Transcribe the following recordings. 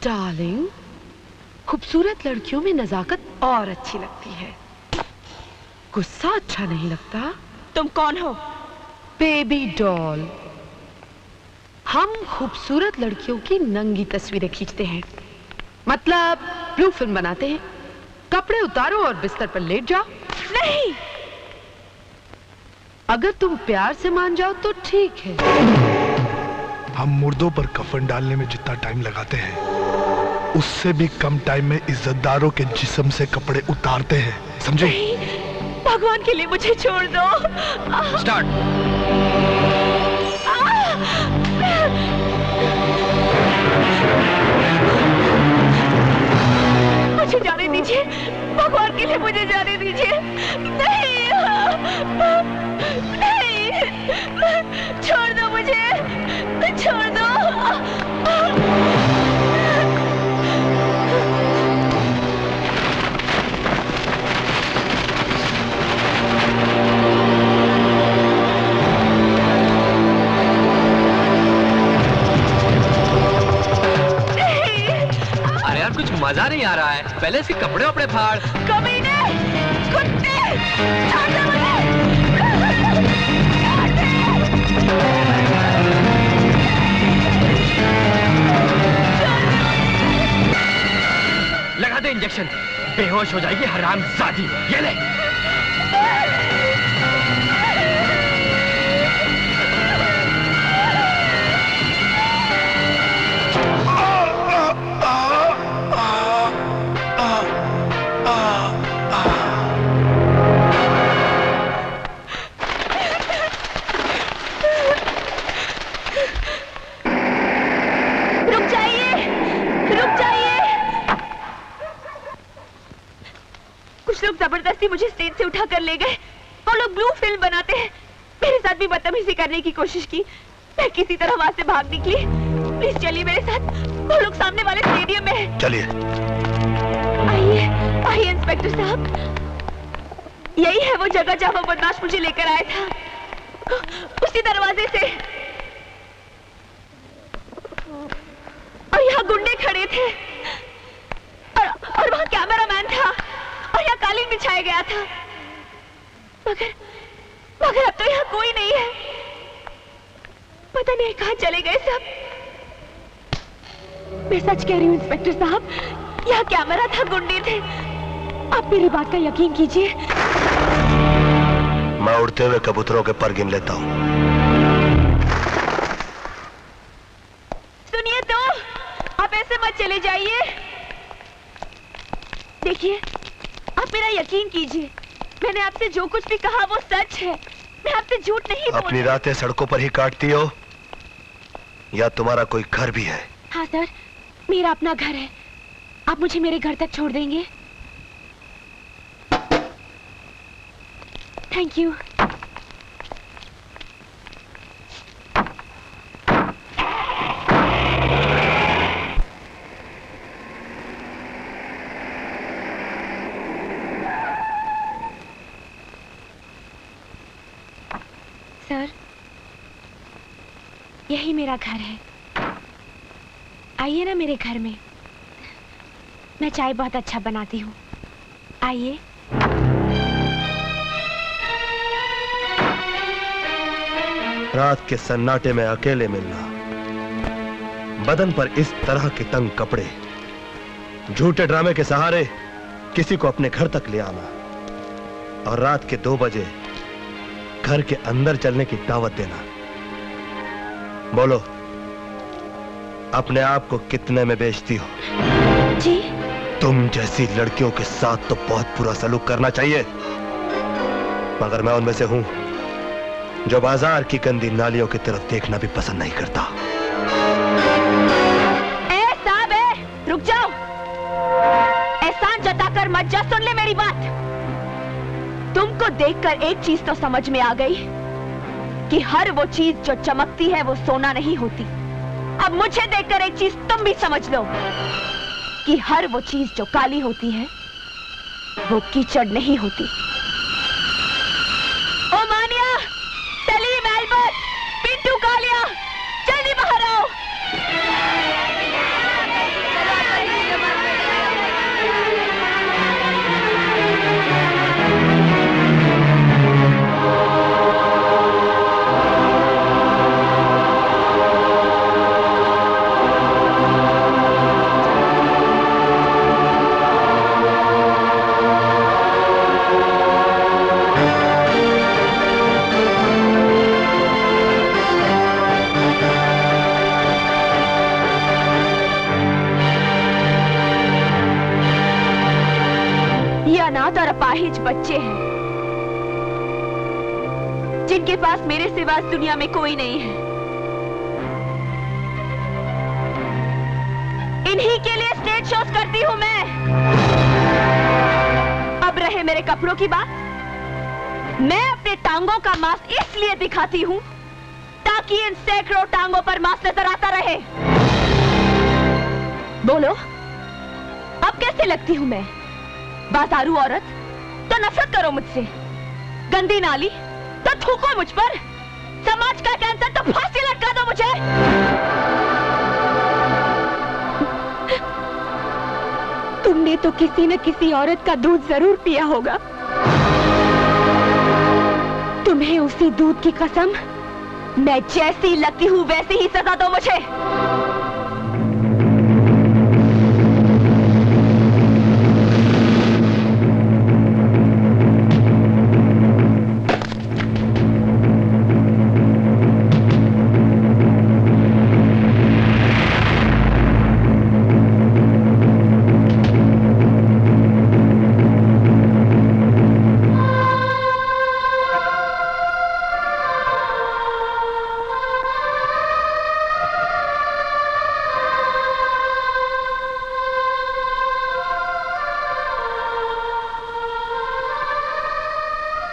Darling, खूबसूरत लड़कियों में नजाकत और अच्छी लगती है, गुस्सा अच्छा नहीं लगता। तुम कौन हो? Baby doll. हम खूबसूरत लड़कियों की नंगी तस्वीरें खींचते हैं, मतलब ब्लू फिल्म बनाते हैं। कपड़े उतारो और बिस्तर पर लेट जाओ। नहीं, अगर तुम प्यार से मान जाओ तो ठीक है। हम मुर्दों पर कफन डालने में जितना टाइम लगाते हैं, उससे भी कम टाइम में इज्जतदारों के जिस्म से कपड़े उतारते हैं, समझे? भगवान के लिए मुझे छोड़ दो। स्टार्ट। मुझे जाने दीजिए, भगवान के लिए मुझे जाने दीजिए। नहीं, नहीं, छोड़ दो मुझे, छोड़ दो। अरे यार कुछ मजा नहीं आ रहा है, पहले इसके कपड़े वपड़े फाड़। कमीने, कुत्ते, छोड़ दो मुझे। लगा दे इंजेक्शन, बेहोश हो जाएगी हरामजादी। ये ले। लोग जबरदस्ती मुझे स्टेज से उठा कर ले गए। वो लोग ब्लू फिल्म बनाते हैं। मेरे साथ भी बदतमीजी करने की कोशिश की। मैं किसी तरह वहां से भाग निकली। प्लीज चलिए मेरे साथ, वो लोग सामने वाले स्टेडियम में हैं। चलिए। आइए, आइए इंस्पेक्टर साहब, यही है वो जगह जहां वो बदमाश मुझे लेकर आया था, उसी दरवाजे से। और यहाँ गुंडे खड़े थे और वहाँ कैमरामैन था और यहाँ कालीन बिछाया गया था। मगर अब तो यहाँ कोई नहीं है। पता नहीं कहाँ चले गए सब। मैं सच कह रही हूँ इंस्पेक्टर साहब, यहाँ कैमरा था, गुंडे थे। आप मेरी बात का यकीन कीजिए। मैं उड़ते हुए कबूतरों के पर गिन लेता हूँ। सुनिए तो, आप ऐसे मत चले जाइए। देखिए, आप मेरा यकीन कीजिए, मैंने आपसे जो कुछ भी कहा वो सच है। मैं आपसे झूठ नहीं बोल रही। अपनी रातें सड़कों पर ही काटती हो या तुम्हारा कोई घर भी है? हाँ सर, मेरा अपना घर है। आप मुझे मेरे घर तक छोड़ देंगे? Thank you. सर, यही मेरा घर है। आइए ना मेरे घर में। मैं चाय बहुत अच्छा बनाती हूँ। आइए। रात के सन्नाटे में अकेले मिलना, बदन पर इस तरह के तंग कपड़े, झूठे ड्रामे के सहारे किसी को अपने घर तक ले आना और रात के 2 बजे घर के अंदर चलने की दावत देना। बोलो, अपने आप को कितने में बेचती हो? जी? तुम जैसी लड़कियों के साथ तो बहुत बुरा सलूक करना चाहिए, मगर मैं उनमें से हूं जो बाजार की गंदी नालियों की तरफ देखना भी पसंद नहीं करता। साहब, रुक जाओ। एहसान जताकर मत जा, सुन ले मेरी बात। तुमको देखकर एक चीज तो समझ में आ गई कि हर वो चीज जो चमकती है वो सोना नहीं होती। अब मुझे देखकर एक चीज तुम भी समझ लो कि हर वो चीज जो काली होती है वो कीचड़ नहीं होती। ओ मानिया, सलीम, एल्बर्ट, पिंटू, कालिया, जल्दी बाहर आओ। अनाथ और अपाहिज बच्चे हैं जिनके पास मेरे सिवा इस दुनिया में कोई नहीं है। इन्हीं के लिए स्टेज शोज करती हूं मैं। अब रहे मेरे कपड़ों की बात, मैं अपने टांगों का मांस इसलिए दिखाती हूं ताकि इन सैकड़ों टांगों पर मांस नजर आता रहे। बोलो, अब कैसे लगती हूं मैं? बाजारू औरत तो नफरत करो मुझसे, गंदी नाली तो थूको मुझ पर, समाज का कैंसर तो फांसी लटका दो मुझे। तुमने तो किसी न किसी औरत का दूध जरूर पिया होगा। तुम्हें उसी दूध की कसम, मैं जैसी लगती हूं वैसी ही सजा दो मुझे।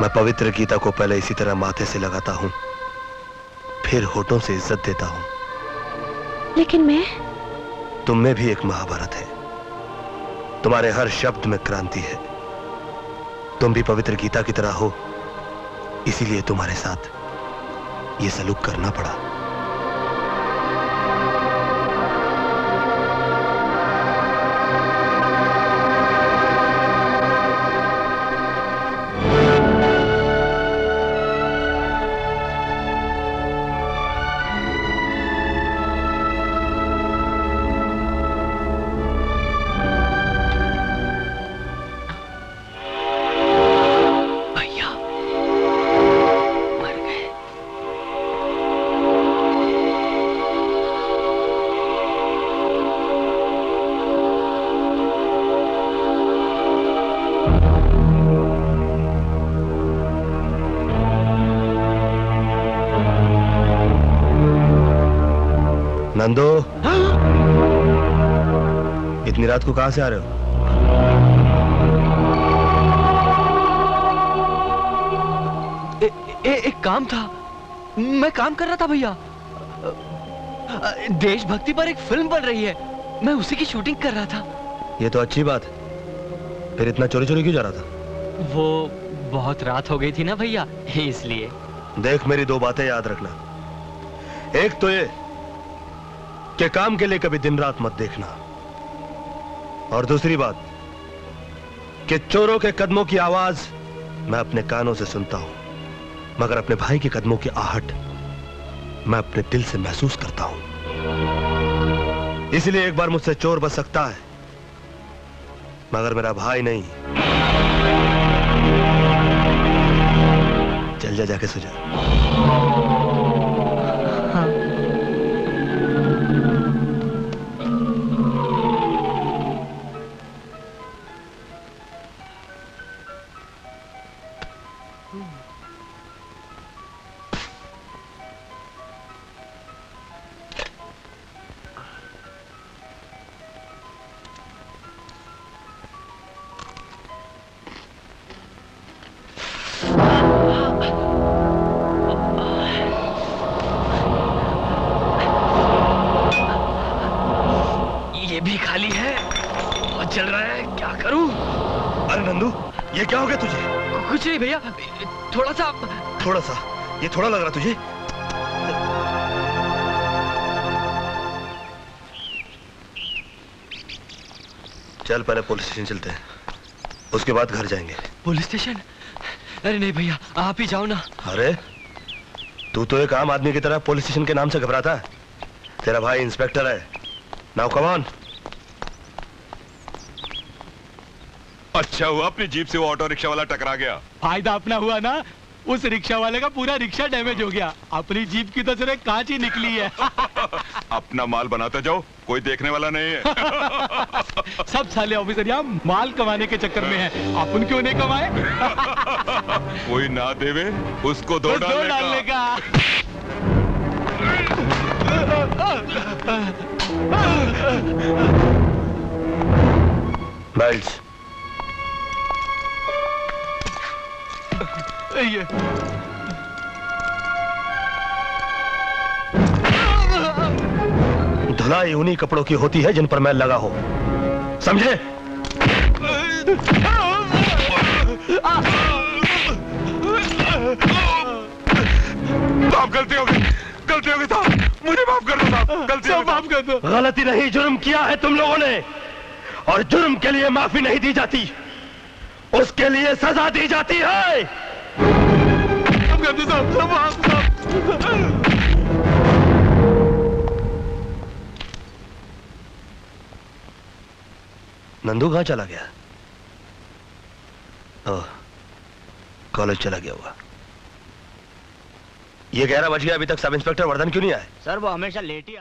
मैं पवित्र गीता को पहले इसी तरह माथे से लगाता हूं, फिर होठों से इज्जत देता हूं। लेकिन मैं, तुम में भी एक महाभारत है, तुम्हारे हर शब्द में क्रांति है। तुम भी पवित्र गीता की तरह हो, इसीलिए तुम्हारे साथ ये सलूक करना पड़ा। नंदो, इतनी रात को कहां से आ रहे हो? एक काम था, मैं काम कर रहा था भैया। देशभक्ति पर एक फिल्म बन रही है, मैं उसी की शूटिंग कर रहा था। ये तो अच्छी बात है, फिर इतना चोरी चोरी क्यों जा रहा था? वो बहुत रात हो गई थी ना भैया, इसलिए। देख, मेरी दो बातें याद रखना। एक तो ये कि काम के लिए कभी दिन रात मत देखना, और दूसरी बात कि चोरों के कदमों की आवाज मैं अपने कानों से सुनता हूं, मगर अपने भाई के कदमों की आहट मैं अपने दिल से महसूस करता हूं। इसलिए एक बार मुझसे चोर बच सकता है, मगर मेरा भाई नहीं। चल जा, जाके सो जा। ये क्या हो गया तुझे? कुछ नहीं भैया, थोड़ा सा। थोड़ा सा? ये थोड़ा लग रहा तुझे? चल पहले पुलिस स्टेशन चलते हैं, उसके बाद घर जाएंगे। Police station? अरे नहीं भैया, आप ही जाओ ना। अरे तू तो एक आम आदमी की तरह पुलिस स्टेशन के नाम से घबराता है। तेरा भाई इंस्पेक्टर है। Now come on. अच्छा हुआ अपनी जीप से वो ऑटो रिक्शा वाला टकरा गया। फायदा अपना हुआ ना, उस रिक्शा वाले का पूरा रिक्शा डैमेज हो गया। अपनी जीप की तो सिर्फ कांच ही निकली है। अपना माल बनाते जाओ, कोई देखने वाला नहीं है। सब साले ऑफिसर यहाँ माल कमाने के चक्कर में है, अपन क्यों नहीं कमाए? कोई ना देवे उसको दो डालने का। बेल्ट्स। ये धुलाई उन्हीं कपड़ों की होती है जिन पर मैल लगा हो, समझे? साहब गलती हो गई साहब, मुझे माफ कर दो साहब, गलती हो गई। माफ कर दो। गलती नहीं, जुर्म किया है तुम लोगों ने, और जुर्म के लिए माफी नहीं दी जाती, उसके लिए सजा दी जाती है। नंदू कहां चला गया? ओह, कॉलेज चला गया होगा। ये 11 बज गया, अभी तक सब इंस्पेक्टर वर्धन क्यों नहीं आए? सर वो हमेशा लेट ही